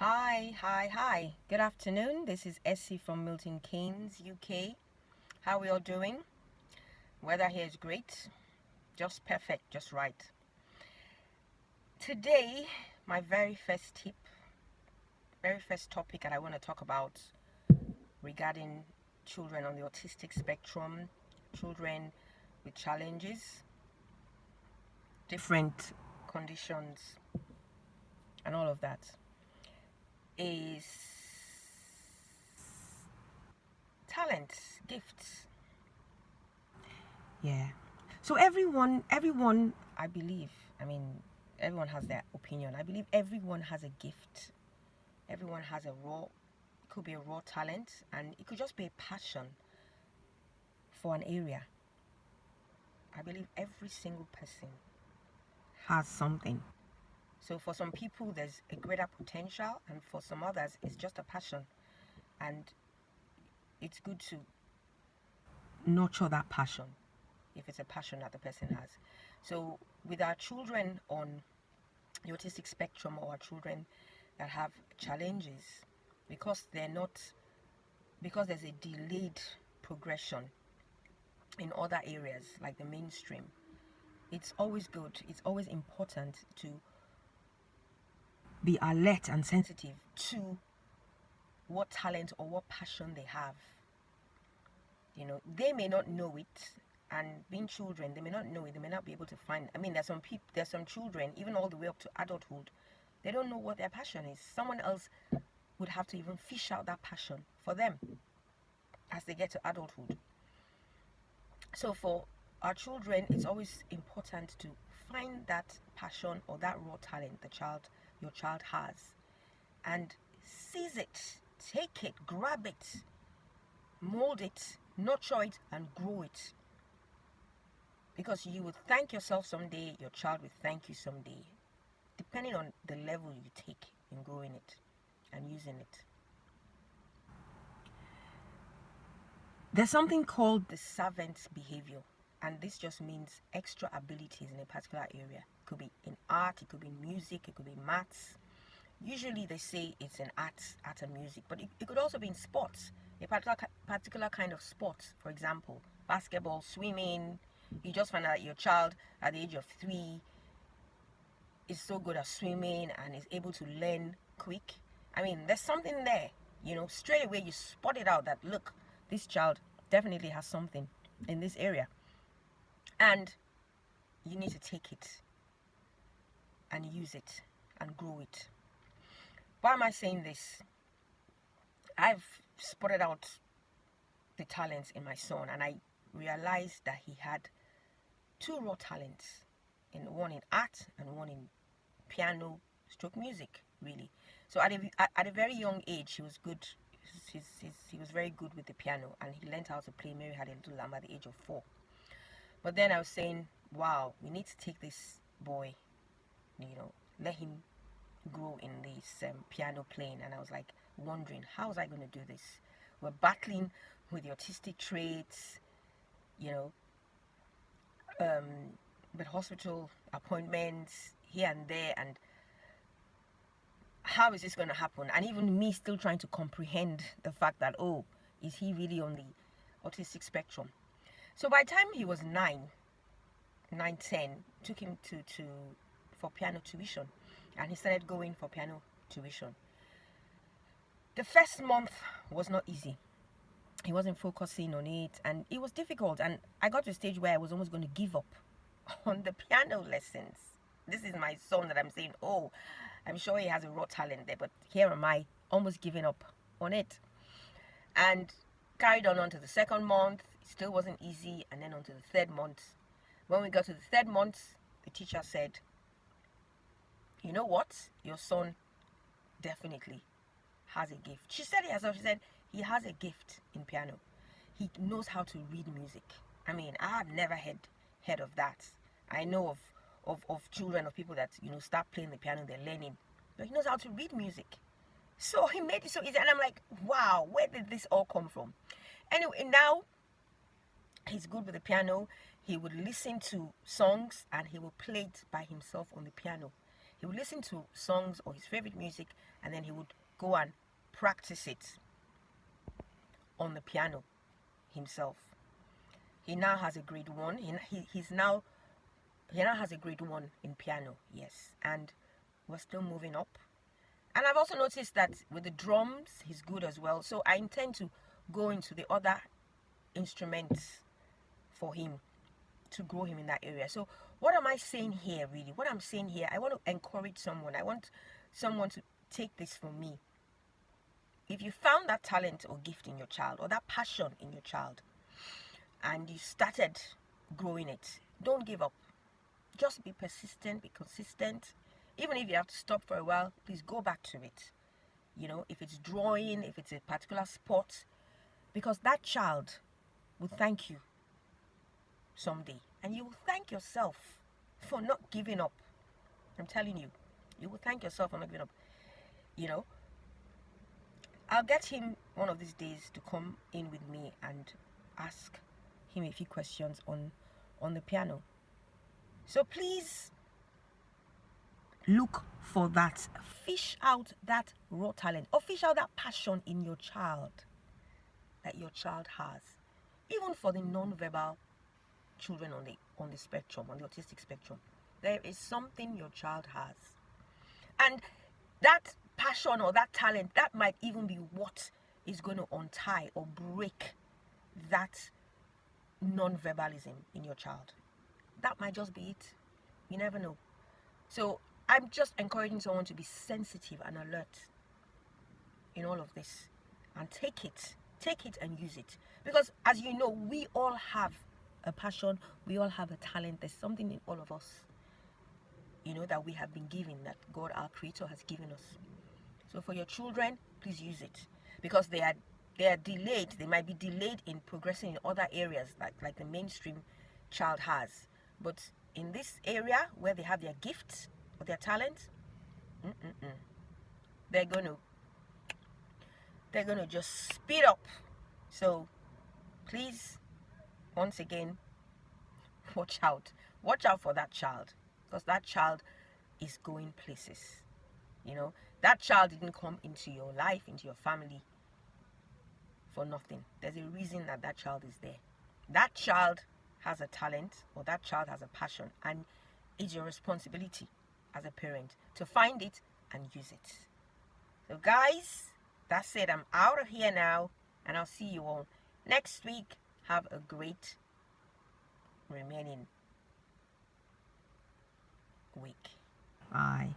Hi. Good afternoon. This is Essie from Milton Keynes, UK. How are we all doing? Weather here is great. Just perfect, just right. Today, my very first topic that I want to talk about regarding children on the autistic spectrum, children with challenges, different conditions, and all of that is talents, gifts. Yeah. So everyone, I believe, everyone has their opinion. I believe everyone has a gift. Everyone has a raw, it could be a raw talent, and it could just be a passion for an area. I believe every single person has something. So for some people, there's a greater potential, and for some others, it's just a passion. And it's good to nurture that passion if it's a passion that the person has. So with our children on the autistic spectrum, or our children that have challenges, because there's a delayed progression in other areas like the mainstream, it's always important to be alert and sensitive to what talent or what passion they have. They may not know it, and being children, they may not know it, they may not be able to find. There's some children, even all the way up to adulthood, they don't know what their passion is. Someone else would have to even fish out that passion for them as they get to adulthood. So for our children, it's always important to find that passion or that raw talent your child has, and seize it, take it, grab it, mold it, nurture it, and grow it. Because you will thank yourself someday, your child will thank you someday, depending on the level you take in growing it and using it. There's something called the savant behavior, and this just means extra abilities in a particular area. It could be in art, it could be in music, it could be in maths. Usually they say it's in art and music, but it could also be in sports, a particular kind of sport. For example, basketball, swimming. You just find out that your child at the age of 3 is so good at swimming and is able to learn quick. There's something there, straight away you spot it out that, look, this child definitely has something in this area, and you need to take it and use it and grow it. Why am I saying this? I've spotted out the talents in my son, and I realized that he had 2 raw talents, one in art and one in piano stroke music, really. So at a very young age, he was good. He was very good with the piano, and he learned how to play Mary Had a Little Lamb at the age of 4. But then I was saying, wow, we need to take this boy, let him grow in this piano playing. And I was like wondering, how was I going to do this? We're battling with the autistic traits, with hospital appointments here and there, and how is this going to happen? And even me still trying to comprehend the fact that, oh, is he really on the autistic spectrum? So by the time he was 9, 10, took him for piano tuition, and he started going for piano tuition. The first month was not easy. He wasn't focusing on it, and it was difficult, and I got to a stage where I was almost going to give up on the piano lessons. This is my son that I'm saying, oh, I'm sure he has a raw talent there, but here am I, almost giving up on it. And carried on to the second month. It still wasn't easy, and then on to the third month. When we got to the third month, the teacher said, you know what, your son definitely has a gift. She said it herself. She said he has a gift in piano. He knows how to read music. I have never heard of that. I know of children, of people that start playing the piano, they're learning, but he knows how to read music. So he made it so easy, and I'm like, wow, where did this all come from? Anyway, now he's good with the piano. He would listen to songs and he will play it by himself on the piano. He would listen to songs or his favorite music, and then he would go and practice it on the piano himself. He now has a grade 1. He now has a grade 1 in piano, yes, and we're still moving up. And I've also noticed that with the drums, he's good as well. So I intend to go into the other instruments for him to grow him in that area. So what am I saying here, really? What I'm saying here, I want to encourage someone. I want someone to take this from me. If you found that talent or gift in your child, or that passion in your child, and you started growing it, don't give up. Just be persistent, be consistent. Even if you have to stop for a while, please go back to it. You know, if it's drawing, if it's a particular sport, because that child will thank you someday, and you will thank yourself for not giving up. I'm telling you, you will thank yourself for not giving up. You know, I'll get him one of these days to come in with me and ask him a few questions on the piano. So please look for that. Fish out that raw talent, or fish out that passion in your child that your child has. Even for the non-verbal children on the spectrum, on the autistic spectrum, there is something your child has, and that passion or that talent, that might even be what is going to untie or break that non-verbalism in your child. That might just be it. You never know. So I'm just encouraging someone to be sensitive and alert in all of this, and take it and use it. Because as you know, we all have a passion, we all have a talent. There's something in all of us, you know, that we have been given, that God, our Creator, has given us. So for your children, please use it, because they are delayed. They might be delayed in progressing in other areas like the mainstream child has. But in this area where they have their gifts or their talent, they're gonna just speed up. So please, once again, watch out for that child, because that child is going places. You know, that child didn't come into your life, into your family, for nothing. There's a reason that child is there. That child has a talent, or that child has a passion, and it's your responsibility as a parent to find it and use it. So guys, that's it. I'm out of here now, and I'll see you all next week. Have a great remaining week. Bye.